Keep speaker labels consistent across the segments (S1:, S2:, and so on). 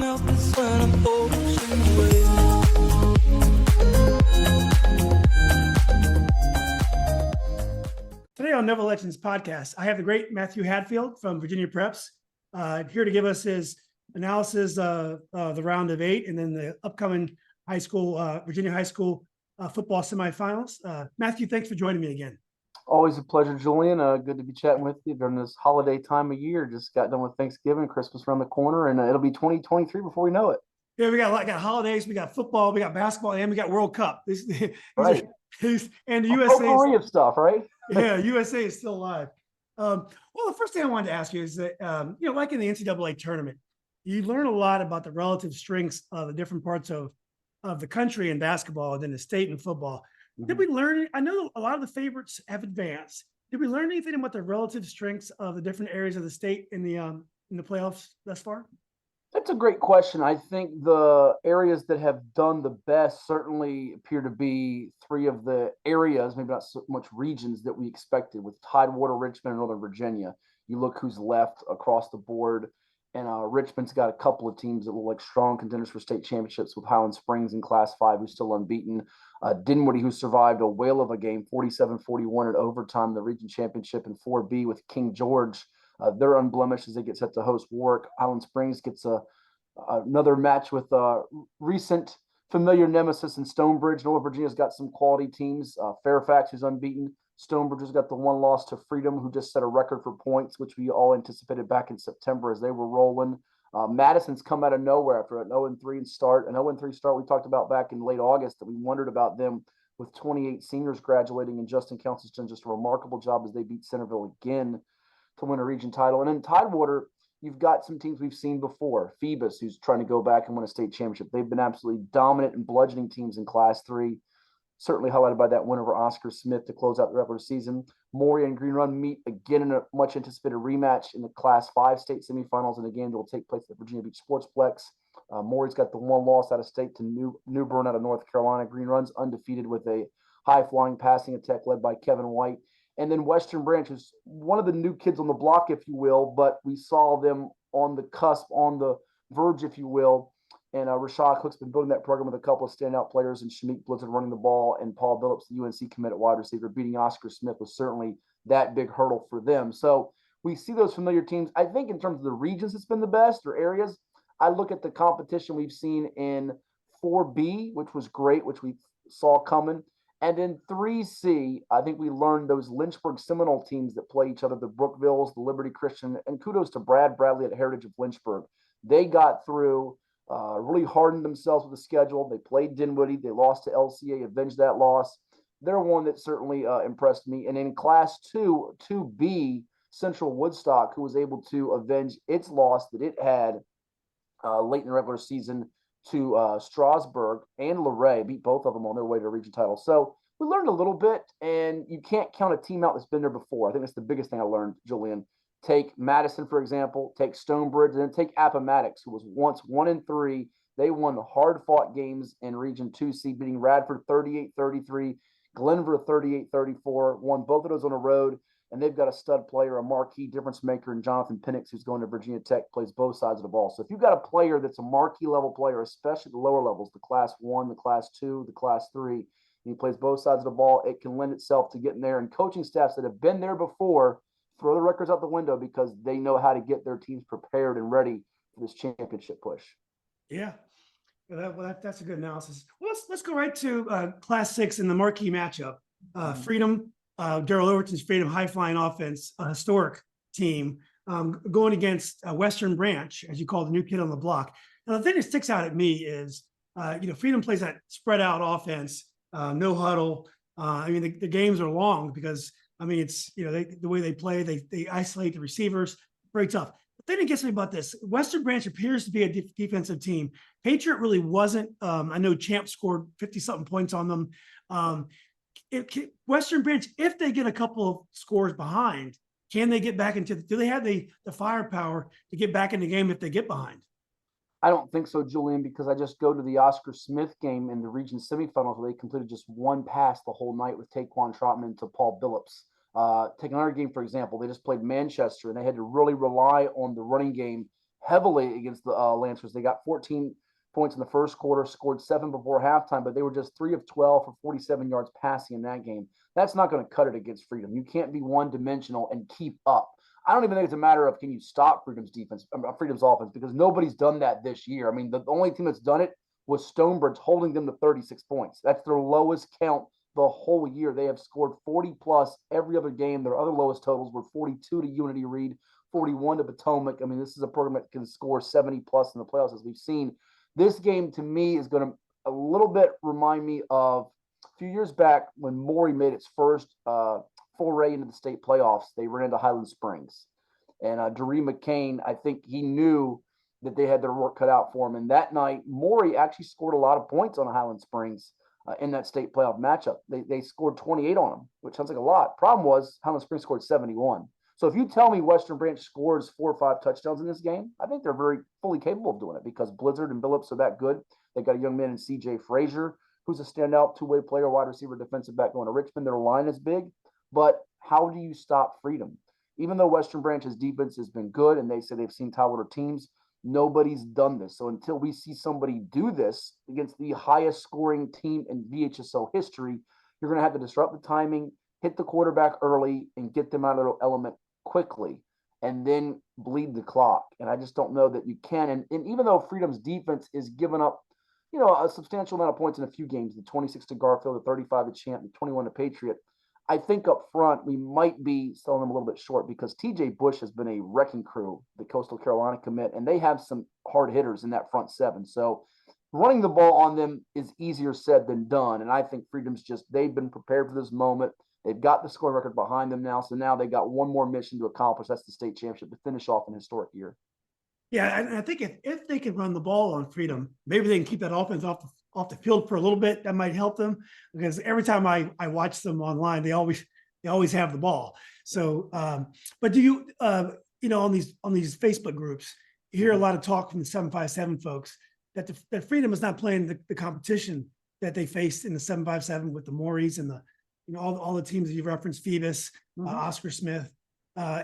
S1: melt is when I'm ocean waves.
S2: Today on Never Legends podcast, I have the great Matthew Hatfield from Virginia Preps here to give us his analysis of the round of 8 and then the upcoming Virginia high school football semifinals. Matthew, thanks for joining me again.
S3: Always a pleasure, Julian. Good to be chatting with you during this holiday time of year. Just got done with Thanksgiving, Christmas around the corner, and it'll be 2023 before we know it.
S2: Yeah, we got holidays, we got football, we got basketball, and we got World Cup.
S3: Right.
S2: And the USA
S3: potpourri of stuff, right?
S2: Yeah, USA is still alive. Well, the first thing I wanted to ask you is that, like in the NCAA tournament, you learn a lot about the relative strengths of the different parts of the country in basketball and then the state in football.
S3: Mm-hmm.
S2: Did we learn? I know a lot of the favorites have advanced. Did we learn anything about the relative strengths of the different areas of the state in the playoffs thus far?
S3: That's a great question. I think the areas that have done the best certainly appear to be three of the areas, maybe not so much regions, that we expected with Tidewater, Richmond, and Northern Virginia. You look who's left across the board, and Richmond's got a couple of teams that look like strong contenders for state championships with Highland Springs in Class 5, who's still unbeaten. Dinwiddie, who survived a whale of a game, 47-41 at overtime, the region championship in 4B with King George. They're unblemished as they get set to host Warwick. Highland Springs gets another match with recent familiar nemesis in Stonebridge. North Virginia's got some quality teams. Fairfax, who's unbeaten. Stonebridge has got the one loss to Freedom, who just set a record for points, which we all anticipated back in September as they were rolling. Madison's come out of nowhere after an 0-3 start. An 0-3 start we talked about back in late August that we wondered about them with 28 seniors graduating, and Justin Council's done just a remarkable job as they beat Centerville again to win a region title. And in Tidewater, you've got some teams we've seen before. Phoebus, who's trying to go back and win a state championship. They've been absolutely dominant and bludgeoning teams in Class 3, certainly highlighted by that win over Oscar Smith to close out the regular season. Maury and Green Run meet again in a much anticipated rematch in the Class 5 state semifinals, and again, it will take place at the Virginia Beach Sportsplex. Maury's got the one loss out of state to New Bern out of North Carolina. Green Run's undefeated with a high-flying passing attack led by Kevin White. And then Western Branch is one of the new kids on the block, if you will, but we saw them on the cusp, on the verge, if you will. And Rashad Cook's been building that program with a couple of standout players, and Shamik Blizzard running the ball, and Paul Billups, the UNC commit at wide receiver, beating Oscar Smith was certainly that big hurdle for them. So we see those familiar teams. I think in terms of the regions it's been the best, or areas, I look at the competition we've seen in 4B, which was great, which we saw coming. And in 3C, I think we learned those Lynchburg Seminole teams that play each other, the Brookvilles, the Liberty Christian, and kudos to Brad Bradley at Heritage of Lynchburg. They got through, really hardened themselves with the schedule. They played Dinwiddie. They lost to LCA, avenged that loss. They're one that certainly impressed me. And in Class 2, 2B, Central Woodstock, who was able to avenge its loss that it had late in the regular season to Strasburg and Luray, beat both of them on their way to a region title. So we learned a little bit, and you can't count a team out that's been there before. I think that's the biggest thing I learned, Julian. Take Madison, for example, take Stonebridge, and then take Appomattox, who was once 1-3. They won the hard-fought games in Region 2C, beating Radford 38-33, Glenver 38-34, won both of those on the road. And they've got a stud player, a marquee difference maker in Jonathan Penix, who's going to Virginia Tech, plays both sides of the ball. So if you've got a player that's a marquee level player, especially the lower levels, the Class 1, the Class 2, the Class 3, and he plays both sides of the ball, it can lend itself to getting there. And coaching staffs that have been there before throw the records out the window because they know how to get their teams prepared and ready for this championship push.
S2: Yeah. That's a good analysis. Well, let's go right to Class 6 in the marquee matchup. Freedom, Darrell Overton's Freedom high-flying offense, a historic team, going against Western Branch, as you call the new kid on the block. Now, the thing that sticks out at me is, Freedom plays that spread-out offense, no huddle. The games are long because, it's, the way they play, they isolate the receivers, very tough. The thing that gets me about this, Western Branch appears to be a defensive team. Patriot really wasn't. I know Champ scored 50-something points on them. Western Branch, if they get a couple of scores behind, can they get back into? Do they have the firepower to get back in the game if they get behind?
S3: I don't think so, Julian, because I just go to the Oscar Smith game in the region semifinals where they completed just one pass the whole night with Taquan Trotman to Paul Billups. Take another game, for example, they just played Manchester and they had to really rely on the running game heavily against the Lancers. They got 14 points in the first quarter, scored 7 before halftime, but they were just 3 of 12 for 47 yards passing in that game. That's not going to cut it against Freedom. You can't be one-dimensional and keep up. I don't even think it's a matter of can you stop Freedom's offense, because nobody's done that this year. I mean, the only team that's done it was Stonebridge, holding them to 36 points. That's their lowest count the whole year. They have scored 40 plus every other game. Their other lowest totals were 42 to Unity Reed, 41 to Potomac. I mean, this is a program that can score 70 plus in the playoffs, as we've seen. This game to me is going to a little bit remind me of a few years back when Maury made its first foray into the state playoffs. They ran into Highland Springs, and Doree McCain, I think he knew that they had their work cut out for him. And that night, Maury actually scored a lot of points on Highland Springs in that state playoff matchup. They scored 28 on them, which sounds like a lot. Problem was Highland Springs scored 71. So if you tell me Western Branch scores 4 or 5 touchdowns in this game, I think they're very fully capable of doing it because Blizzard and Billups are that good. They got a young man in C.J. Frazier, who's a standout two-way player, wide receiver, defensive back going to Richmond. Their line is big, but how do you stop Freedom? Even though Western Branch's defense has been good and they say they've seen Tidewater teams, nobody's done this. So until we see somebody do this against the highest scoring team in VHSL history, you're going to have to disrupt the timing, hit the quarterback early, and get them out of their element quickly, and then bleed the clock. And I just don't know that you can. And even though Freedom's defense is giving up, a substantial amount of points in a few games, the 26 to Garfield, the 35 to Champ, the 21 to Patriot, I think up front we might be selling them a little bit short because TJ Bush has been a wrecking crew, the Coastal Carolina commit, and they have some hard hitters in that front seven. So running the ball on them is easier said than done. And I think Freedom's they've been prepared for this moment. They've got the scoring record behind them now. So now they got one more mission to accomplish. That's the state championship to finish off an historic year.
S2: Yeah, and I think if they can run the ball on Freedom, maybe they can keep that offense off the field for a little bit. That might help them because every time I watch them online, they always have the ball. So, but do you on these Facebook groups, you hear a lot of talk from the 757 folks that Freedom is not playing the competition that they faced in the 757 with the Mauries and the all the teams that you referenced, Phoebus, Oscar Smith.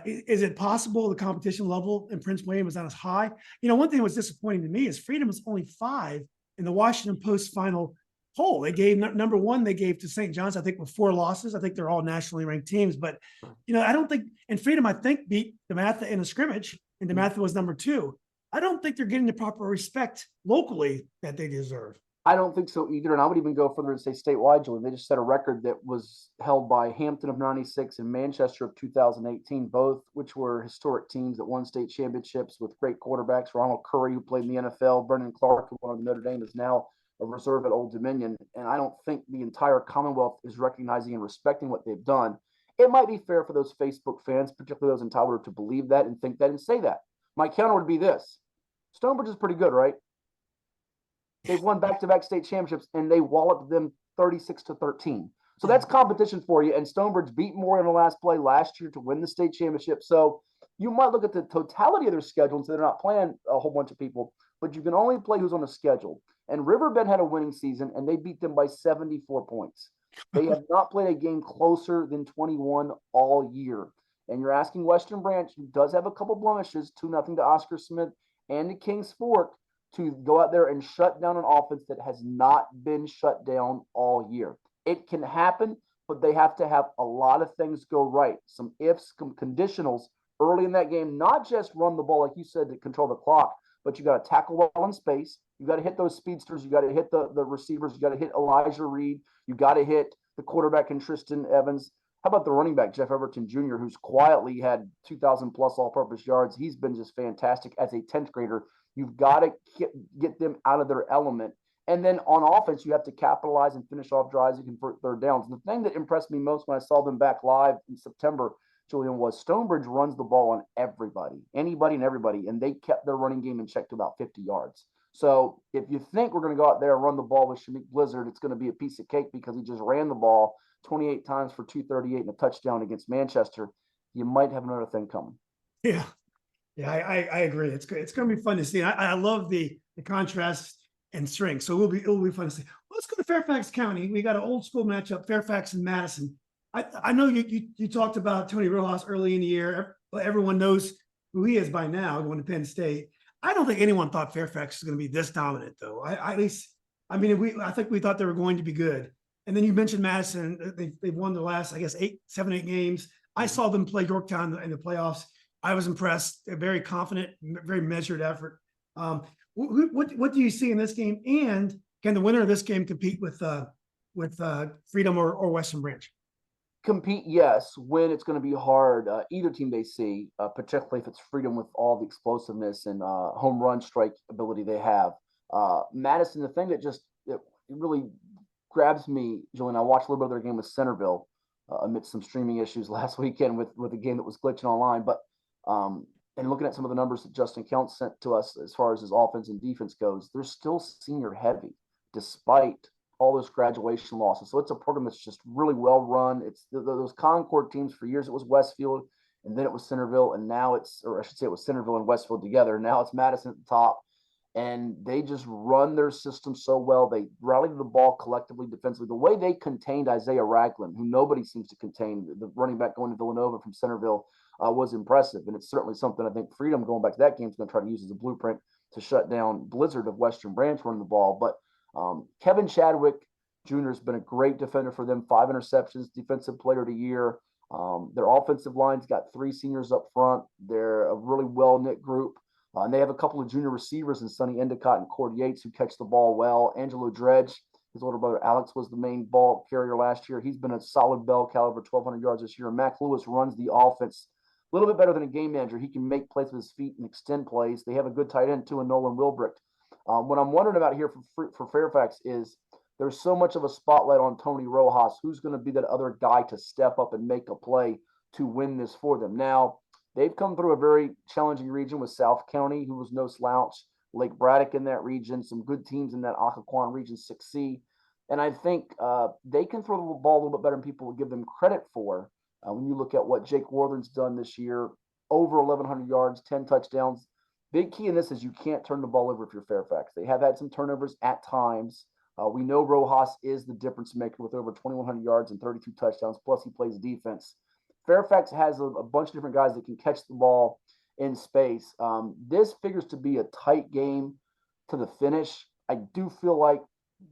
S2: Is it possible the competition level in Prince William is not as high? One thing that was disappointing to me is Freedom was only 5 in the Washington Post final poll. They gave number 1, they gave to St. John's, I think, with 4 losses. I think they're all nationally ranked teams, but I don't think, and Freedom, I think, beat DeMatha in a scrimmage, and DeMatha was number 2. I don't think they're getting the proper respect locally that they deserve.
S3: I don't think so either. And I would even go further and say statewide, Julian. They just set a record that was held by Hampton of 96 and Manchester of 2018, both which were historic teams that won state championships with great quarterbacks. Ronald Curry, who played in the NFL, Brendan Clark, who won on Notre Dame, is now a reserve at Old Dominion. And I don't think the entire Commonwealth is recognizing and respecting what they've done. It might be fair for those Facebook fans, particularly those in Tidewater, to believe that and think that and say that. My counter would be this. Stonebridge is pretty good, right? They've won back-to-back state championships, and they walloped them 36-13. So that's competition for you. And Stonebridge beat Moore in the last play last year to win the state championship. So you might look at the totality of their schedule and say they're not playing a whole bunch of people, but you can only play who's on the schedule. And Riverbend had a winning season, and they beat them by 74 points. They have not played a game closer than 21 all year. And you're asking Western Branch, who does have a couple blemishes, 2-0 to Oscar Smith and to Kings Fork, to go out there and shut down an offense that has not been shut down all year. It can happen, but they have to have a lot of things go right. Some ifs, some conditionals early in that game, not just run the ball, like you said, to control the clock, but you got to tackle well in space. You got to hit those speedsters. You got to hit the receivers. You got to hit Elijah Reed. You got to hit the quarterback in Tristan Evans. How about the running back, Jeff Everton Jr., who's quietly had 2,000 plus all-purpose yards? He's been just fantastic as a 10th grader. You've got to get them out of their element. And then on offense, you have to capitalize and finish off drives and convert third downs. And the thing that impressed me most when I saw them back live in September, Julian, was Stonebridge runs the ball on everybody, anybody and everybody, and they kept their running game in check to about 50 yards. So if you think we're going to go out there and run the ball with Shamik Blizzard, it's going to be a piece of cake because he just ran the ball 28 times for 238 and a touchdown against Manchester. You might have another thing coming.
S2: Yeah. Yeah, I agree. It's good. It's going to be fun to see. I love the contrast and strength. So it will be fun to see. Well, let's go to Fairfax County. We got an old school matchup, Fairfax and Madison. I know you talked about Tony Rojas early in the year. Everyone knows who he is by now, going to Penn State. I don't think anyone thought Fairfax was going to be this dominant, though. At least, I mean, I think we thought they were going to be good. And then you mentioned Madison. They've won the last, I guess, 7, 8 games. I saw them play Yorktown in the playoffs. I was impressed. They're very confident, very measured effort. What do you see in this game? And can the winner of this game compete with Freedom or Western Branch?
S3: Compete, yes. Win, it's going to be hard. Either team they see, particularly if it's Freedom with all the explosiveness and home run strike ability they have. Madison, the thing that just it really grabs me, Julian, I watched a little bit of their game with Centerville amidst some streaming issues last weekend with a game that was glitching online. But and looking at some of the numbers that Justin Count sent to us as far as his offense and defense goes, they're still senior heavy despite all those graduation losses. So it's a program that's just really well run. It's those Concord teams. For years it was Westfield, and then it was Centerville, and now or I should say it was Centerville and Westfield together. Now it's Madison at the top, and they just run their system so well. They rally the ball collectively defensively. The way they contained Isaiah Ragland, who nobody seems to contain, the running back going to Villanova from Centerville, was impressive. And it's certainly something I think Freedom, going back to that game, is going to try to use as a blueprint to shut down Blizzard of Western Branch running the ball. But Kevin Chadwick Jr. has been a great defender for them. 5 interceptions, defensive player of the year. Their offensive line's got 3 seniors up front. They're a really well-knit group. And they have a couple of junior receivers in Sonny Endicott and Cord Yates who catch the ball well. Angelo Dredge, his older brother Alex, was the main ball carrier last year. He's been a solid bell caliber, 1,200 yards this year. And Mac Lewis runs the offense a little bit better than a game manager. He can make plays with his feet and extend plays. They have a good tight end, too, in Nolan Wilbricht. What I'm wondering about here for Fairfax is there's so much of a spotlight on Tony Rojas. Who's going to be that other guy to step up and make a play to win this for them? Now, they've come through a very challenging region with South County, who was no slouch, Lake Braddock in that region, some good teams in that Occoquan region 6C. And I think they can throw the ball a little bit better than people will give them credit for. When you look at what Jake Worthing's done this year, over 1,100 yards, 10 touchdowns. Big key in this is you can't turn the ball over if you're Fairfax. They have had some turnovers at times. We know Rojas is the difference maker with over 2,100 yards and 32 touchdowns, plus he plays defense. Fairfax has a bunch of different guys that can catch the ball in space. This figures to be a tight game to the finish. I do feel like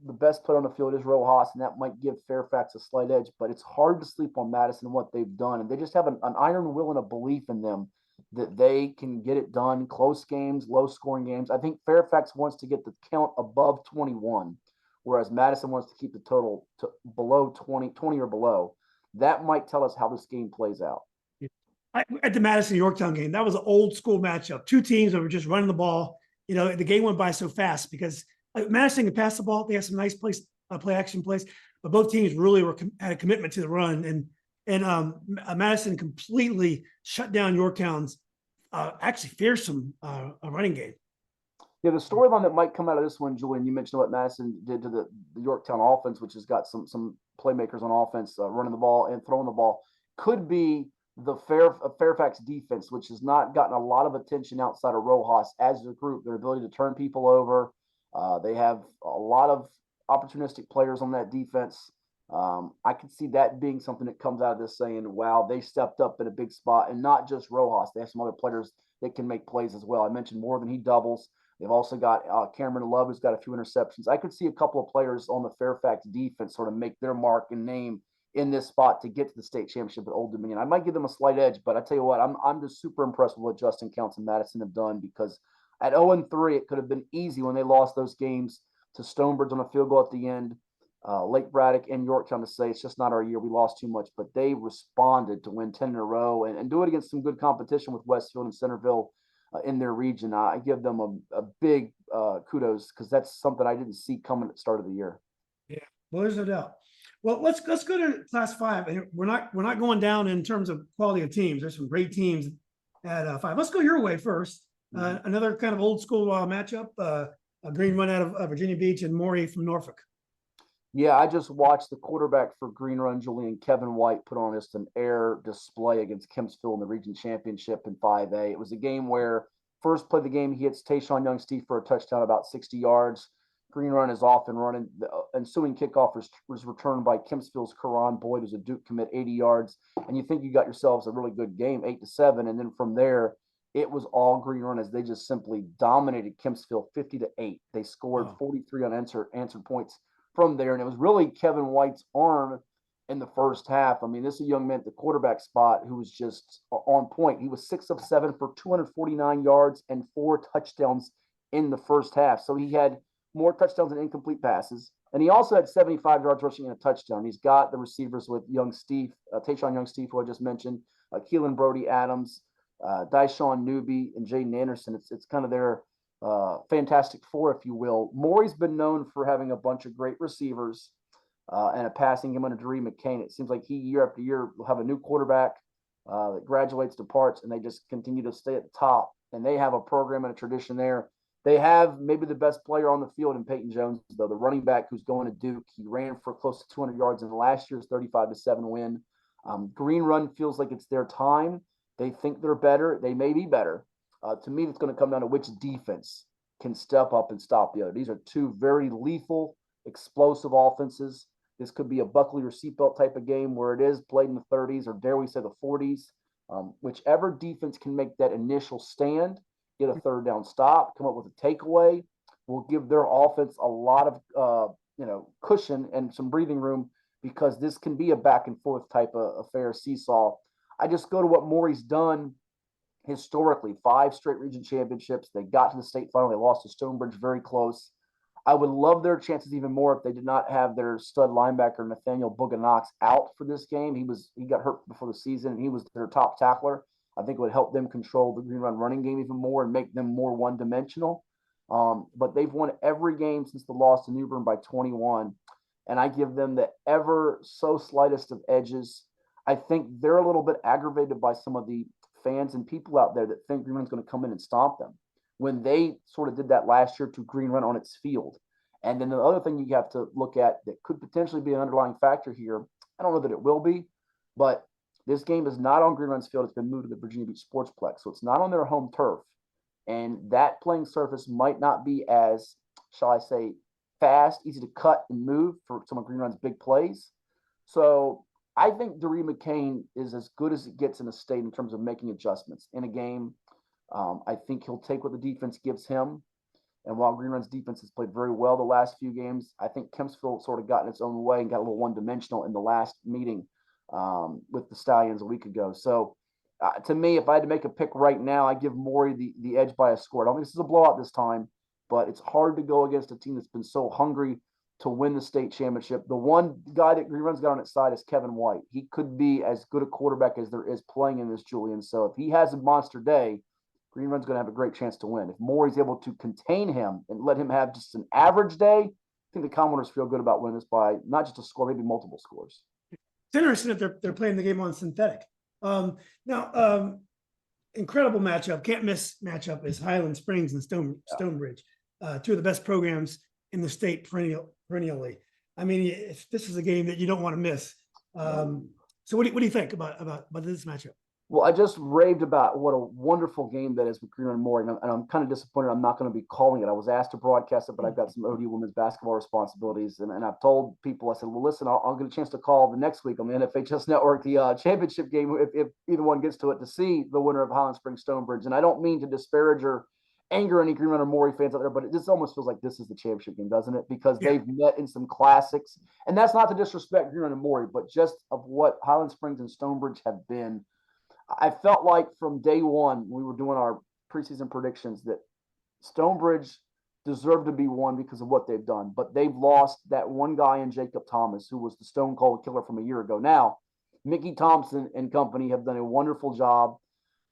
S3: the best player on the field is Rojas, and that might give Fairfax a slight edge, but it's hard to sleep on Madison and what they've done. And they just have an iron will and a belief in them that they can get it done. Close games, low scoring games. I think Fairfax wants to get the count above 21, whereas Madison wants to keep the total to below 20 or below. That might tell us how this game plays out.
S2: At the Madison Yorktown game, that was an old school matchup. 2 teams that were just running the ball. You know, the game went by so fast because Madison could pass the ball. They had some nice play action plays, but both teams really had a commitment to the run. And Madison completely shut down Yorktown's actually fearsome running game.
S3: Yeah, the storyline that might come out of this one, Julian, you mentioned what Madison did to the Yorktown offense, which has got some playmakers on offense running the ball and throwing the ball, could be the Fairfax defense, which has not gotten a lot of attention outside of Rojas as a group. Their ability to turn people over. They have a lot of opportunistic players on that defense. I could see that being something that comes out of this saying, wow, they stepped up in a big spot, and not just Rojas. They have some other players that can make plays as well. I mentioned more than he doubles. They've also got Cameron Love, who's got a few interceptions. I could see a couple of players on the Fairfax defense sort of make their mark and name in this spot to get to the state championship at Old Dominion. I might give them a slight edge, but I tell you what, I'm just super impressed with what Justin Counts and Madison have done, because at 0-3, it could have been easy when they lost those games to Stonebridge on a field goal at the end, Lake Braddock and Yorktown, to say it's just not our year. We lost too much, but they responded to win 10 in a row and do it against some good competition with Westfield and Centerville in their region. I give them a big kudos, because that's something I didn't see coming at the start of the year.
S2: Yeah, well, there's no doubt. Well, let's go to Class 5. And we're not going down in terms of quality of teams. There's some great teams at 5. Let's go your way first. Another kind of old school matchup. A Green Run out of Virginia Beach and Morey from Norfolk.
S3: Yeah, I just watched the quarterback for Green Run, Julian, Kevin White, put on just an air display against Kempsville in the region championship in 5A. It was a game where first play of the game, he hits Tayshawn Young-Steve for a touchdown about 60 yards. Green Run is off and running. The ensuing kickoff was returned by Kempsville's Karan Boyd, who's a Duke commit, 80 yards. And you think you got yourselves a really good game, 8-7. And then from there, it was all Green Run as they just simply dominated Kempsville 50-8. They scored 43 unanswered points from there, and it was really Kevin White's arm in the first half. I mean, this is a young man at the quarterback spot who was just on point. He was 6 of 7 for 249 yards and 4 touchdowns in the first half. So he had more touchdowns than incomplete passes. And he also had 75 yards rushing and a touchdown. He's got the receivers with Young Steve, Tayshawn Young Steve, who I just mentioned, Keelan Brody Adams, Dyshawn Newby, and Jaden Anderson. It's kind of their fantastic four, if you will. Maury's been known for having a bunch of great receivers and a passing game under Doree McCain. It seems like he, year after year, will have a new quarterback that graduates, departs, and they just continue to stay at the top. And they have a program and a tradition there. They have maybe the best player on the field in Peyton Jones, though, the running back who's going to Duke. He ran for close to 200 yards in last year's 35-7 win. Green Run feels like it's their time. They think they're better. They may be better. To me, it's going to come down to which defense can step up and stop the other. These are two very lethal, explosive offenses. This could be a Buckley or seatbelt type of game where it is played in the 30s or dare we say the 40s. Whichever defense can make that initial stand, get a third down stop, come up with a takeaway, will give their offense a lot of cushion and some breathing room because this can be a back and forth type of affair, seesaw. I just go to what Maury's done historically, 5 straight region championships. They got to the state final. They lost to Stonebridge very close. I would love their chances even more if they did not have their stud linebacker, Nathaniel Booga Knox, out for this game. He got hurt before the season, and he was their top tackler. I think it would help them control the Green Run running game even more and make them more one-dimensional. But they've won every game since the loss to New Bern by 21, and I give them the ever so slightest of edges. I think they're a little bit aggravated by some of the fans and people out there that think Green Run's going to come in and stomp them when they sort of did that last year to Green Run on its field. And then the other thing you have to look at that could potentially be an underlying factor here, I don't know that it will be, but this game is not on Green Run's field. It's been moved to the Virginia Beach Sportsplex, so it's not on their home turf. And that playing surface might not be as, shall I say, fast, easy to cut and move for some of Green Run's big plays. So I think Doree McCain is as good as it gets in a state in terms of making adjustments in a game. I think he'll take what the defense gives him. And while Green Run's defense has played very well the last few games, I think Kempsville sort of got in its own way and got a little one-dimensional in the last meeting with the Stallions a week ago. So to me, if I had to make a pick right now, I give Maury the edge by a score. I don't think this is a blowout this time, but it's hard to go against a team that's been so hungry to win the state championship. The one guy that Green Run's got on its side is Kevin White. He could be as good a quarterback as there is playing in this, Julian. So if he has a monster day, Green Run's going to have a great chance to win. If Maury's able to contain him and let him have just an average day, I think the Commodores feel good about winning this by not just a score, maybe multiple scores.
S2: It's interesting that they're playing the game on synthetic. Incredible matchup. Can't miss matchup is Highland Springs and Stonebridge. Two of the best programs in the state perennially. I mean, if this is a game that you don't want to miss. So what do you think about this matchup?
S3: Well, I just raved about what a wonderful game that is with Green Run and Maury, and I'm kind of disappointed I'm not going to be calling it. I was asked to broadcast it, but I've got some ODU women's basketball responsibilities, and I've told people, I said, well, listen, I'll get a chance to call the next week on the NFHS Network, the championship game, if either one gets to it, to see the winner of Highland Springs Stonebridge. And I don't mean to disparage or anger any Green Run or Maury fans out there, but it just almost feels like this is the championship game, doesn't it? Because they've met in some classics, and that's not to disrespect Green Run and Maury, but just of what Highland Springs and Stonebridge have been. I felt like from day one, we were doing our preseason predictions that Stonebridge deserved to be one because of what they've done, but they've lost that one guy in Jacob Thomas, who was the stone cold killer from a year ago. Now, Mickey Thompson and company have done a wonderful job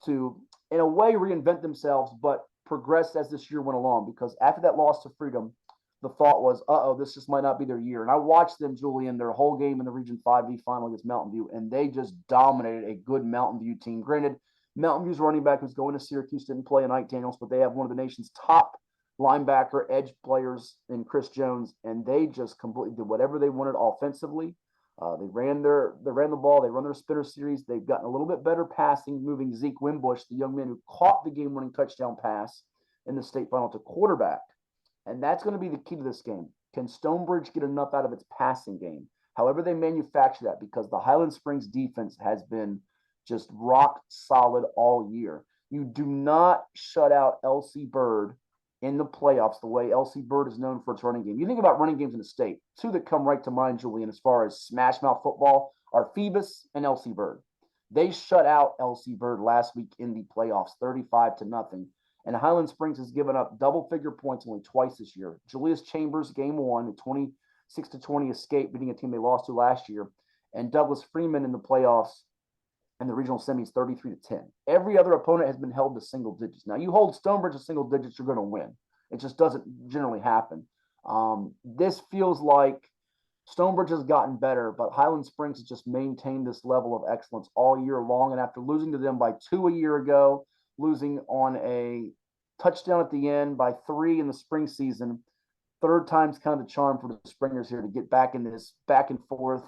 S3: to, in a way, reinvent themselves, but progress as this year went along, because after that loss to Freedom, the thought was, this just might not be their year. And I watched them, Julian, their whole game in the Region 5V final against Mountain View, and they just dominated a good Mountain View team. Granted, Mountain View's running back who's going to Syracuse didn't play in Ike Daniels, but they have one of the nation's top linebacker edge players in Chris Jones, and they just completely did whatever they wanted offensively. They ran the ball, they run their spinner series. They've gotten a little bit better passing, moving Zeke Wimbush, the young man who caught the game-winning touchdown pass in the state final, to quarterback. And that's going to be the key to this game. Can Stonebridge get enough out of its passing game? However they manufacture that, because the Highland Springs defense has been just rock solid all year. You do not shut out LC Bird in the playoffs the way LC Bird is known for its running game. You think about running games in the state, two that come right to mind, Julian, as far as smash mouth football are Phoebus and LC Bird. They shut out LC Bird last week in the playoffs, 35-0. And Highland Springs has given up double-figure points only twice this year. Julius Chambers, game one, a 26-20 escape, beating a team they lost to last year. And Douglas Freeman in the playoffs and the regional semis, 33-10. Every other opponent has been held to single digits. Now, you hold Stonebridge to single digits, you're going to win. It just doesn't generally happen. This feels like Stonebridge has gotten better, but Highland Springs has just maintained this level of excellence all year long. And after losing to them by 2 a year ago, losing on a touchdown at the end by 3 in the spring season, third time's kind of the charm for the Springers here to get back in this back and forth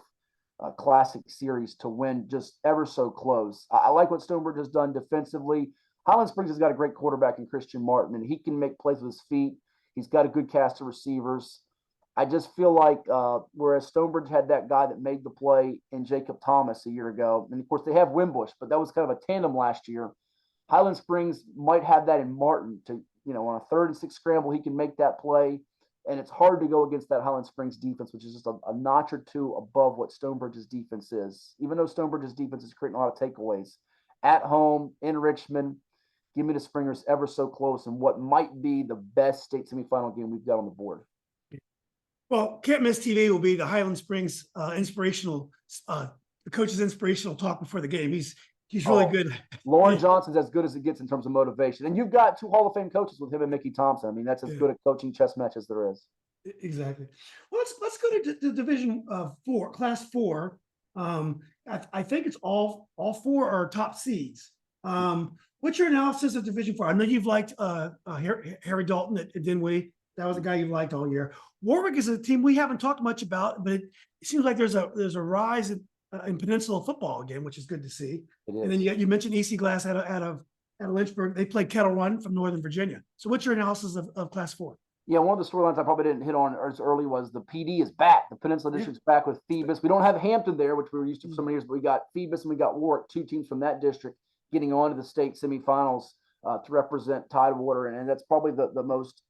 S3: classic series to win just ever so close. I like what Stonebridge has done defensively. Highland Springs has got a great quarterback in Christian Martin, and he can make plays with his feet. He's got a good cast of receivers. I just feel like whereas Stonebridge had that guy that made the play in Jacob Thomas a year ago, and of course they have Wimbush, but that was kind of a tandem last year. Highland Springs might have that in Martin to, on a 3rd and 6 scramble, he can make that play. And it's hard to go against that Highland Springs defense, which is just a notch or two above what Stonebridge's defense is. Even though Stonebridge's defense is creating a lot of takeaways. At home, in Richmond, give me the Springers ever so close in what might be the best state semifinal game we've got on the board.
S2: Well, Can't Miss TV will be the Highland Springs inspirational, the coach's inspirational talk before the game. He's really good.
S3: Lauren Johnson's as good as it gets in terms of motivation. And you've got 2 Hall of Fame coaches with him and Mickey Thompson. I mean, that's as good a coaching chess match as there is.
S2: Exactly. Well, let's go to the Division 4, Class 4. I think it's all 4 are top seeds. What's your analysis of Division 4? I know you've liked Harry Dalton at Dinwiddie. That was a guy you've liked all year. Warwick is a team we haven't talked much about, but it seems like there's a rise in Peninsula football again, which is good to see. And then you mentioned EC Glass out of Lynchburg. They play Kettle Run from Northern Virginia. So what's your analysis of Class 4?
S3: Yeah, one of the storylines I probably didn't hit on as early was the PD is back. The Peninsula District's back with Phoebus. We don't have Hampton there, which we were used to for so many years, but we got Phoebus and we got Warwick, 2 teams from that district getting on to the state semifinals to represent Tidewater. And that's probably the most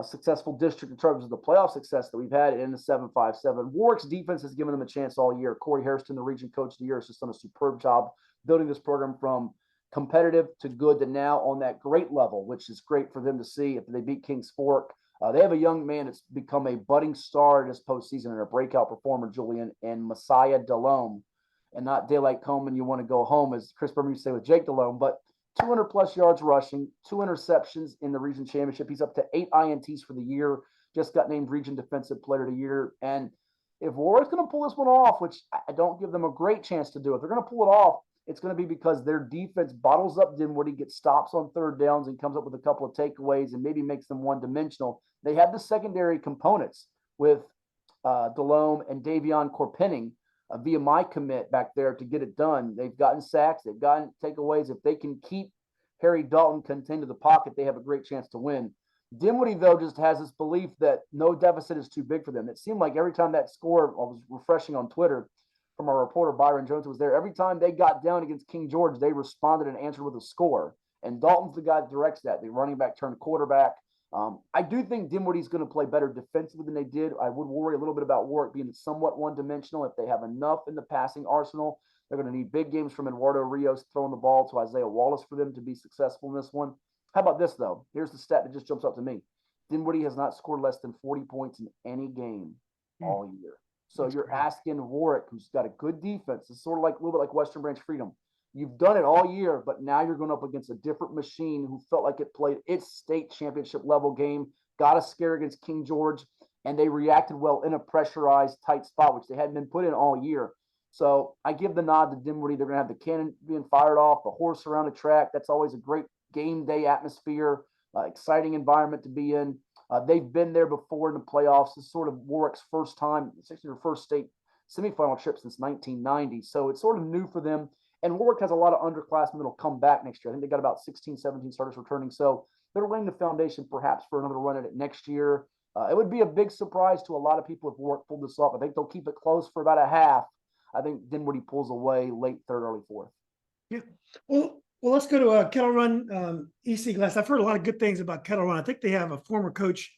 S3: successful district in terms of the playoff success that we've had in the 7-5-7. Warwick's defense has given them a chance all year. Corey Hairston, the region coach of the year, has just done a superb job building this program from competitive to good to now on that great level, which is great for them to see if they beat Kings Fork. They have a young man that's become a budding star this postseason and a breakout performer, Julian, and Messiah Delome, and not Daylight Coleman. You want to go home, as Chris Berman used to say with Jake Delome, but 200 plus yards rushing, 2 interceptions in the region championship. He's up to 8 INTs for the year, just got named region defensive player of the year. And if Warwick's going to pull this one off, which I don't give them a great chance to do, if they're going to pull it off, it's going to be because their defense bottles up Dinwiddie, gets stops on 3rd downs and comes up with a couple of takeaways and maybe makes them one-dimensional. They have the secondary components with Delome and Davion Corpenning via my commit back there to get it done. They've gotten sacks. They've gotten takeaways. If they can keep Harry Dalton contained to the pocket, they have a great chance to win. Dinwiddie, though, just has this belief that no deficit is too big for them. It seemed like every time that score, I was refreshing on Twitter from our reporter, Byron Jones, was there. Every time they got down against King George, they responded and answered with a score. And Dalton's the guy that directs that. The running back turned quarterback. I do think Dinwiddie's going to play better defensively than they did. I would worry a little bit about Warwick being somewhat one-dimensional. If they have enough in the passing arsenal, they're going to need big games from Eduardo Rios throwing the ball to Isaiah Wallace for them to be successful in this one. How about this, though? Here's the stat that just jumps up to me. Dinwiddie has not scored less than 40 points in any game all year. So you're asking Warwick, who's got a good defense, it's sort of like a little bit like Western Branch Freedom. You've done it all year, but now you're going up against a different machine who felt like it played its state championship level game, got a scare against King George, and they reacted well in a pressurized tight spot, which they hadn't been put in all year. So I give the nod to Dinwiddie. They're going to have the cannon being fired off, the horse around the track. That's always a great game day atmosphere, exciting environment to be in. They've been there before in the playoffs. It's sort of Warwick's first time, it's actually their first state semifinal trip since 1990. So it's sort of new for them. And Warwick has a lot of underclassmen that'll come back next year. I think they got about 16, 17 starters returning. So they're laying the foundation perhaps for another run at it next year. It would be a big surprise to a lot of people if Warwick pulled this off. I think they'll keep it close for about a half. I think Dinwiddie pulls away late 3rd, early 4th.
S2: Yeah. Well, Well, let's go to Kettle Run, EC Glass. I've heard a lot of good things about Kettle Run. I think they have a former coach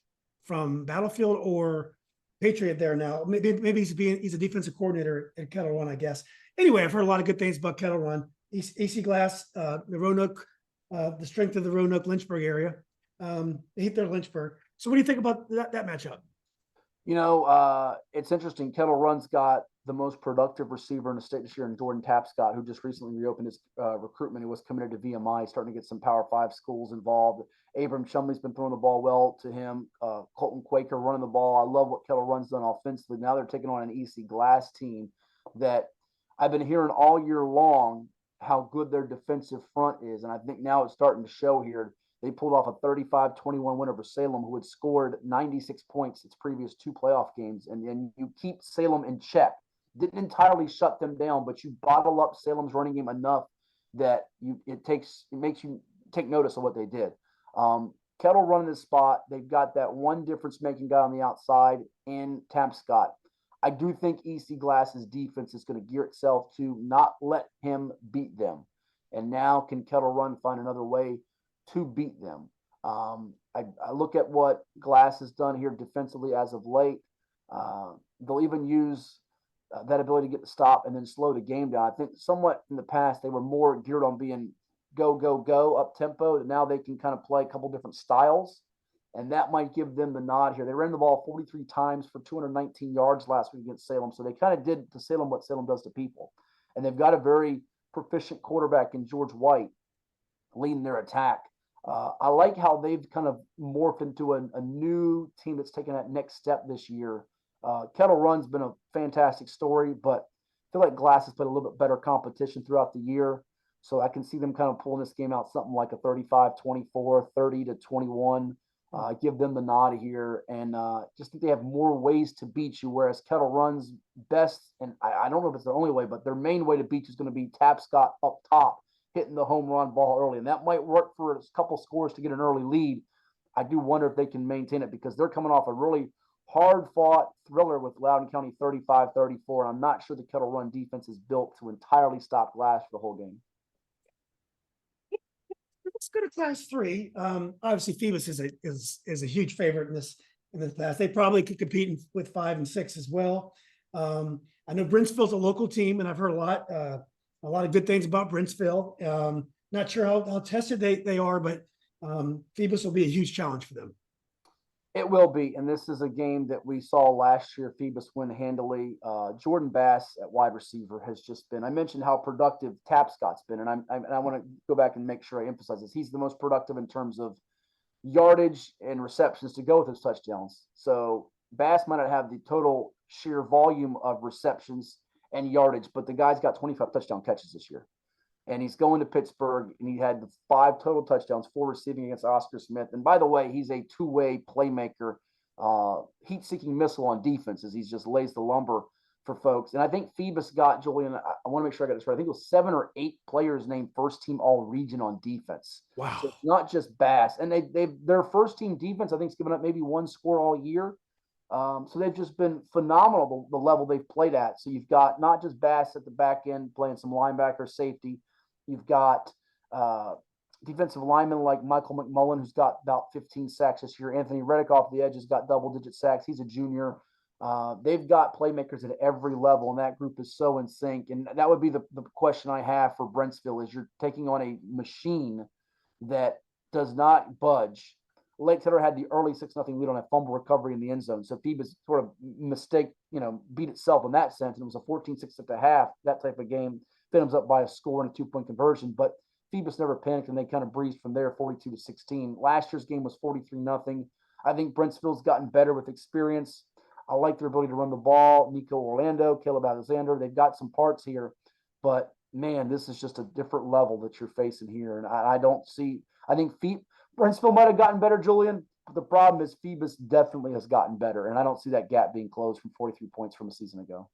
S2: from Battlefield or Patriot there now. Maybe he's a defensive coordinator at Kettle Run, I guess. Anyway, I've heard a lot of good things about Kettle Run. EC Glass, the Roanoke, the strength of the Roanoke Lynchburg area. They hit their Lynchburg. So what do you think about that matchup?
S3: It's interesting. Kettle Run's got the most productive receiver in the state this year in Jordan Tapscott, who just recently reopened his recruitment. He was committed to VMI, starting to get some Power 5 schools involved. Abram Chumley's been throwing the ball well to him. Colton Quaker running the ball. I love what Kettle Run's done offensively. Now they're taking on an EC Glass team that I've been hearing all year long how good their defensive front is. And I think now it's starting to show here. They pulled off a 35-21 win over Salem, who had scored 96 points its previous 2 playoff games. And then you keep Salem in check. Didn't entirely shut them down, but you bottle up Salem's running game enough that it makes you take notice of what they did. Kettle running this spot. They've got that one difference-making guy on the outside in Tapscott. I do think EC Glass's defense is going to gear itself to not let him beat them. And now can Kettle Run find another way to beat them? I look at what Glass has done here defensively as of late. They'll even use that ability to get the stop and then slow the game down. I think somewhat in the past they were more geared on being go, go, go up tempo. Now they can kind of play a couple different styles, and that might give them the nod here. They ran the ball 43 times for 219 yards last week against Salem. So they kind of did to Salem what Salem does to people. And they've got a very proficient quarterback in George White leading their attack. I like how they've kind of morphed into a new team that's taken that next step this year. Kettle Run's been a fantastic story, but I feel like Glass has played a little bit better competition throughout the year. So I can see them kind of pulling this game out something like a 35-24, 30-21. Give them the nod here, and just think they have more ways to beat you, whereas Kettle Run's best, and I don't know if it's the only way, but their main way to beat you is going to be Tapscott up top, hitting the home run ball early. And that might work for a couple scores to get an early lead. I do wonder if they can maintain it because they're coming off a really hard-fought thriller with Loudoun County 35-34. I'm not sure the Kettle Run defense is built to entirely stop Glass for the whole game.
S2: Let's go to Class 3. Obviously, Phoebus is a huge favorite in this class. They probably could compete with 5 and 6 as well. I know Brentsville's a local team, and I've heard a lot of good things about Brentsville. Not sure how tested they are, but Phoebus will be a huge challenge for them.
S3: It will be, and this is a game that we saw last year. Phoebus win handily. Jordan Bass at wide receiver has just been. I mentioned how productive Tapscott's been, and I want to go back and make sure I emphasize this. He's the most productive in terms of yardage and receptions to go with his touchdowns. So Bass might not have the total sheer volume of receptions and yardage, but the guy's got 25 touchdown catches this year. And he's going to Pittsburgh, and he had 5 total touchdowns, 4 receiving against Oscar Smith. And by the way, he's a two-way playmaker, heat-seeking missile on defenses. He just lays the lumber for folks. And I think Phoebus got, Julian, I want to make sure I got this right. I think it was 7 or 8 players named first-team all-region on defense.
S2: Wow.
S3: So it's not just Bass. And their first-team defense, I think, has given up maybe 1 score all year. So they've just been phenomenal, the level they've played at. So you've got not just Bass at the back end playing some linebacker, safety. You've got defensive linemen like Michael McMullen, who's got about 15 sacks this year. Anthony Reddick off the edge has got double-digit sacks. He's a junior. They've got playmakers at every level, and that group is so in sync. And that would be the question I have for Brentsville is you're taking on a machine that does not budge. Lake Taylor had the early 6-0 lead on a fumble recovery in the end zone. So Phoebus sort of beat itself in that sense. And it was a 14-6 at the half, that type of game. Phantoms up by a score and a 2-point conversion, but Phoebus never panicked and they kind of breezed from there, 42-16. Last year's game was 43-0. I think Brentsville's gotten better with experience. I like their ability to run the ball. Nico Orlando, Caleb Alexander, they've got some parts here, but man, this is just a different level that you're facing here. And I think Brentsville might have gotten better, Julian, but the problem is Phoebus definitely has gotten better. And I don't see that gap being closed from 43 points from a season ago.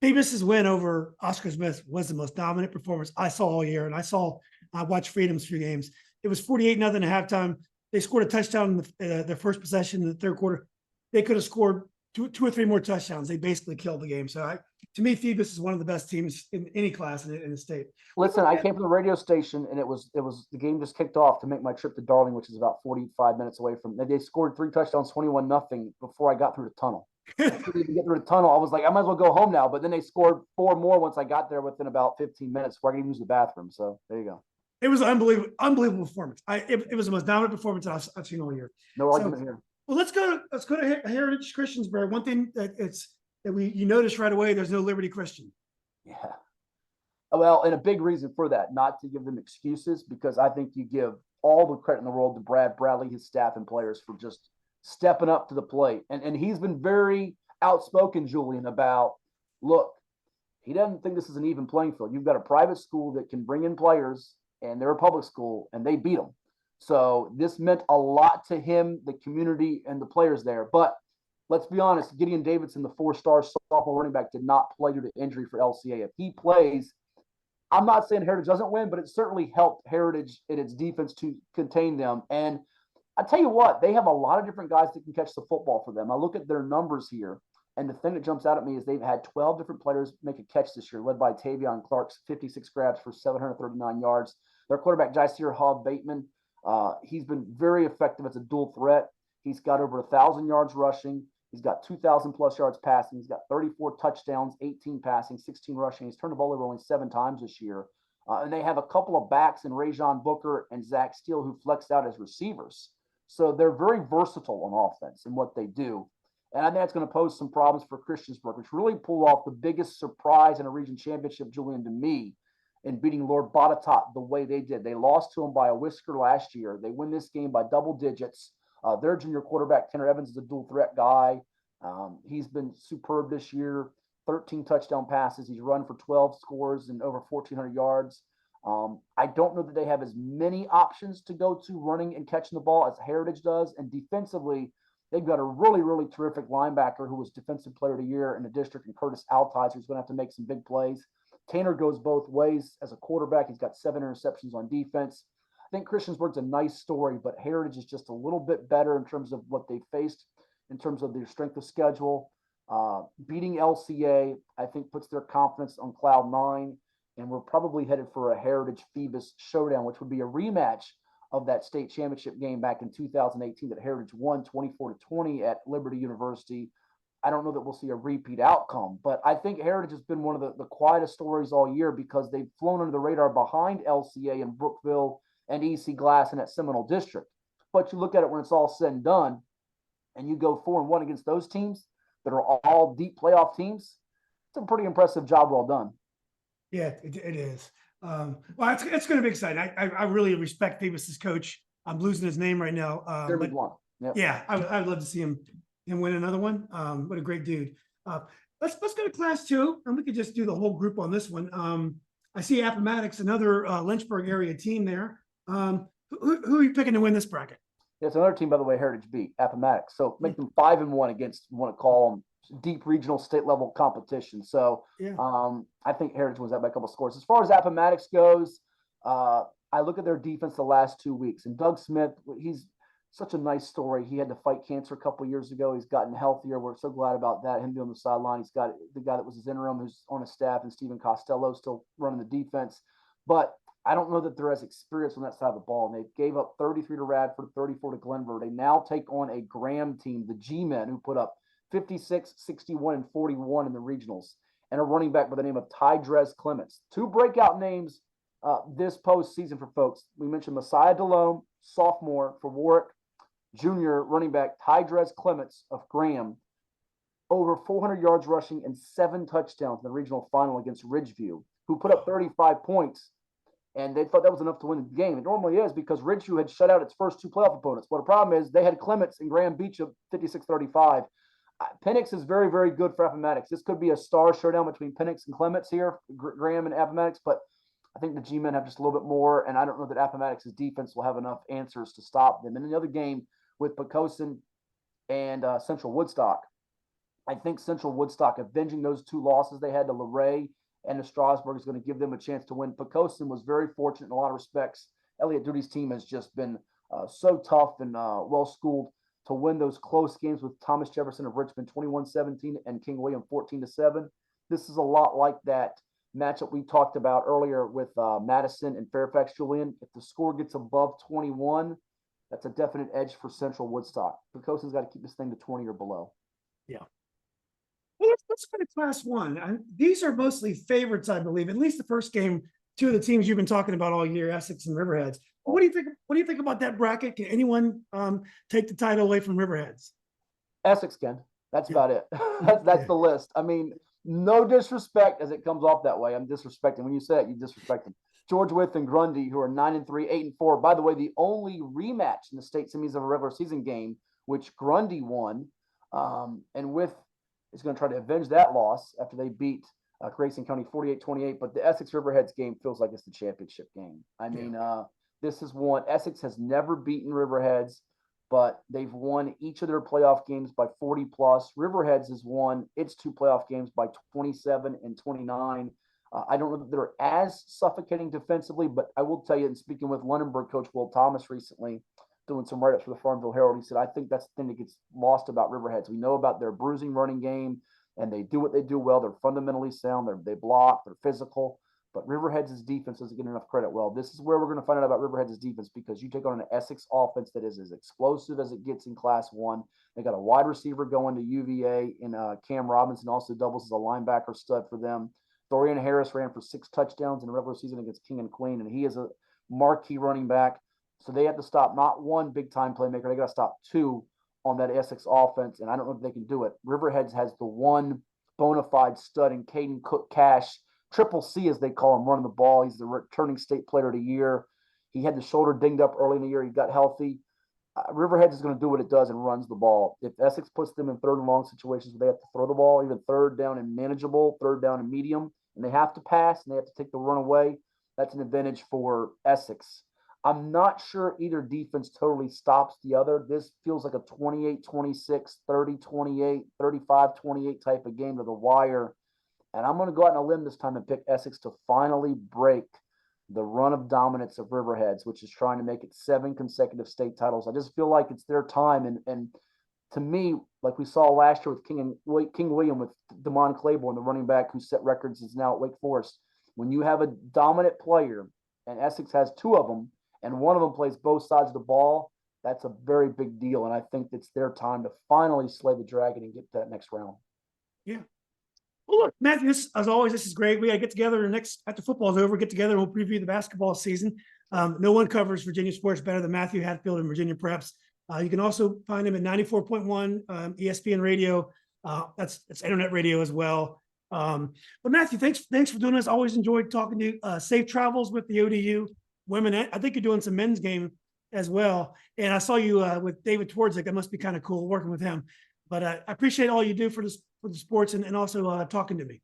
S2: Phoebus's win over Oscar Smith was the most dominant performance I saw all year. And I watched Freedom's 3 games. It was 48-0 at halftime. They scored a touchdown in their first possession in the third quarter. They could have scored two or three more touchdowns. They basically killed the game. So to me, Phoebus is one of the best teams in any class in the state.
S3: Listen, I came from the radio station, and it was the game just kicked off to make my trip to Darling, which is about 45 minutes away from. They scored 3 touchdowns, 21-0 before I got through the tunnel. Before they get through the tunnel, I was like, I might as well go home now. But then they scored 4 more once I got there within about 15 minutes before I could even use the bathroom. So there you go.
S2: It was an unbelievable performance. It was the most dominant performance I've seen all year.
S3: No argument here.
S2: Well, let's go to Heritage Christiansburg. One thing that you notice right away, there's no Liberty Christian.
S3: Yeah. Well, and a big reason for that, not to give them excuses, because I think you give all the credit in the world to Brad Bradley, his staff and players for just stepping up to the plate. And he's been very outspoken, Julian, about, look, he doesn't think this is an even playing field. You've got a private school that can bring in players, and they're a public school, and they beat them. So this meant a lot to him, the community, and the players there. But let's be honest, Gideon Davidson, the 4-star sophomore running back, did not play due to injury for LCA. If he plays, I'm not saying Heritage doesn't win, but it certainly helped Heritage in its defense to contain them. And I tell you what, they have a lot of different guys that can catch the football for them. I look at their numbers here, and the thing that jumps out at me is they've had 12 different players make a catch this year, led by Tavion Clark's 56 grabs for 739 yards. Their quarterback, Jaisir Hall Bateman, he's been very effective as a dual threat. He's got over 1,000 yards rushing. He's got 2,000 plus yards passing. He's got 34 touchdowns, 18 passing, 16 rushing. He's turned the ball over only 7 times this year. And they have a couple of backs in Rajon Booker and Zach Steele who flexed out as receivers. So they're very versatile on offense in what they do. And I think that's going to pose some problems for Christiansburg, which really pulled off the biggest surprise in a region championship, Julian, to me, in beating Lord Botetourt the way they did. They lost to them by a whisker last year. They win this game by double digits. Their junior quarterback, Tanner Evans, is a dual threat guy. He's been superb this year, 13 touchdown passes. He's run for 12 scores and over 1,400 yards. I don't know that they have as many options to go to running and catching the ball as Heritage does. And defensively, they've got a really, really terrific linebacker who was Defensive Player of the Year in the district, and Curtis Altizer, who's going to have to make some big plays. Tanner goes both ways as a quarterback. He's got 7 interceptions on defense. I think Christiansburg's a nice story, but Heritage is just a little bit better in terms of what they faced, in terms of their strength of schedule. Beating LCA, I think, puts their confidence on cloud 9, and we're probably headed for a Heritage Phoebus showdown, which would be a rematch of that state championship game back in 2018 that Heritage won 24-20 at Liberty University. I don't know that we'll see a repeat outcome, but I think Heritage has been one of the quietest stories all year because they've flown under the radar behind LCA and Brookville and EC Glass in that Seminole district. But you look at it when it's all said and done, and you go 4-1 against those teams that are all deep playoff teams, it's a pretty impressive job well done.
S2: Yeah, it is. Well, it's going to be exciting. I really respect Phoebus's coach. I'm losing his name right now.
S3: Jeremy Blunt. Yep.
S2: Yeah, I'd love to see him win another one. What a great dude. Let's go to Class 2, and we could just do the whole group on this one. I see Appomattox, another Lynchburg area team there. Who are you picking to win this bracket?
S3: It's another team, by the way, Heritage beat Appomattox. So make them 5-1 against, you want to call them, deep regional state level competition. So
S2: yeah.
S3: I think Heritage wins that by a couple of scores. As far as Appomattox goes, I look at their defense the last 2 weeks, and Doug Smith, he's such a nice story. He had to fight cancer a couple of years ago. He's gotten healthier. We're so glad about that. Him being on the sideline. He's got the guy that was his interim who's on his staff, and Stephen Costello still running the defense. But I don't know that they're as experienced on that side of the ball. And they gave up 33 to Radford, 34 to Glenver. They now take on a Graham team, the G-Men, who put up 56, 61, and 41 in the regionals, and a running back by the name of Tydrez Clements. 2 breakout names this postseason for folks. We mentioned Messiah Delome, sophomore for Warwick, junior running back Tydrez Clements of Graham, over 400 yards rushing and 7 touchdowns in the regional final against Ridgeview, who put up 35 points. And they thought that was enough to win the game. It normally is because Ridgeview had shut out its first 2 playoff opponents. Well, the problem is they had Clements and Graham beat you 56-35. Penix is very, very good for Appomattox. This could be a star showdown between Penix and Clements here, Graham and Appomattox, but I think the G-Men have just a little bit more, and I don't know that Appomattox's defense will have enough answers to stop them. And in the other game with Poquoson and Central Woodstock, I think Central Woodstock avenging those 2 losses they had to Luray and to Strasburg is going to give them a chance to win. Poquoson was very fortunate in a lot of respects. Elliott Duty's team has just been so tough and well-schooled to win those close games with Thomas Jefferson of Richmond 21-17 and King William 14-7. this is a lot like that matchup we talked about earlier with Madison and Fairfax, Julian. If the score gets above 21, that's a definite edge for Central Woodstock. Precoson's got to keep this thing to 20 or below.
S2: Yeah. Well, let's go to Class 1. These are mostly favorites, I believe. At least the first game, two of the teams you've been talking about all year, Essex and Riverheads. What do you think? What do you think about that bracket? Can anyone take the title away from Riverheads?
S3: Essex can. That's about it. That's the list. I mean, no disrespect as it comes off that way. I'm disrespecting. When you say it, you disrespect them. George Wythe and Grundy, who are 9-3, 8-4. By the way, the only rematch in the state semis of a regular season game, which Grundy won, and Wythe is going to try to avenge that loss after they beat Grayson County 48-28. But the Essex Riverheads game feels like it's the championship game. I mean, this is one. Essex has never beaten Riverheads, but they've won each of their playoff games by 40 plus. Riverheads has won its two playoff games by 27 and 29. I don't know that they're as suffocating defensively, but I will tell you, and speaking with Lunenburg coach Will Thomas recently, doing some write-ups for the Farmville Herald, he said, I think that's the thing that gets lost about Riverheads. We know about their bruising running game, and they do what they do well. They're fundamentally sound. They block. They're physical. But Riverheads' defense doesn't get enough credit. Well, this is where we're going to find out about Riverheads' defense, because you take on an Essex offense that is as explosive as it gets in Class 1. They got a wide receiver going to UVA in Cam Robinson, also doubles as a linebacker stud for them. Dorian Harris ran for 6 touchdowns in the regular season against King and Queen, and he is a marquee running back. So they have to stop not one big-time playmaker. They got to stop 2 on that Essex offense, and I don't know if they can do it. Riverheads has the one bona fide stud in Caden Cook Cash, Triple C, as they call him, running the ball. He's the returning state player of the year. He had the shoulder dinged up early in the year. He got healthy. Riverheads is going to do what it does and runs the ball. If Essex puts them in third and long situations where they have to throw the ball, even third down and manageable, third down and medium, and they have to pass and they have to take the run away, that's an advantage for Essex. I'm not sure either defense totally stops the other. This feels like a 28-26, 30-28, 35-28 type of game to the wire. And I'm going to go out on a limb this time and pick Essex to finally break the run of dominance of Riverheads, which is trying to make it 7 consecutive state titles. I just feel like it's their time. And to me, like we saw last year with King William, with Damon Claiborne, the running back who set records, is now at Wake Forest. When you have a dominant player, and Essex has 2 of them, and one of them plays both sides of the ball, that's a very big deal. And I think it's their time to finally slay the dragon and get to that next round.
S2: Yeah. Well, look, Matthew, as always, this is great. We got to get together after football's over, get together and we'll preview the basketball season. No one covers Virginia sports better than Matthew Hatfield and Virginia Preps. You can also find him at 94.1 ESPN radio. That's internet radio as well. But Matthew, thanks for doing this. Always enjoyed talking to you. Safe travels with the ODU women. I think you're doing some men's game as well. And I saw you with David Twardzik. That must be kind of cool working with him. But I appreciate all you do for the sports and also talking to me.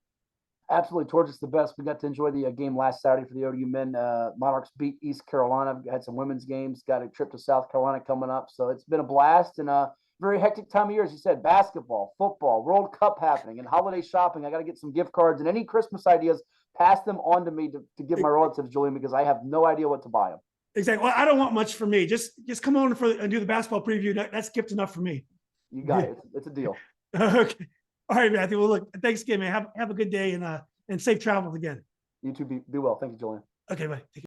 S3: Absolutely. Twardzik the best. We got to enjoy the game last Saturday for the ODU men. Monarchs beat East Carolina. Had some women's games. Got a trip to South Carolina coming up. So it's been a blast and a very hectic time of year. As you said, basketball, football, World Cup happening, and holiday shopping. I got to get some gift cards and any Christmas ideas. Pass them on to me to give my relatives, Julian, because I have no idea what to buy them.
S2: Exactly. Well, I don't want much for me. Just come on and do the basketball preview. That's gift enough for me.
S3: You got it. It's a deal.
S2: Okay. All right, Matthew. Well, look, thanks again, man. Have a good day and safe travels again.
S3: You too. Be well. Thank you, Julian.
S2: Okay, bye.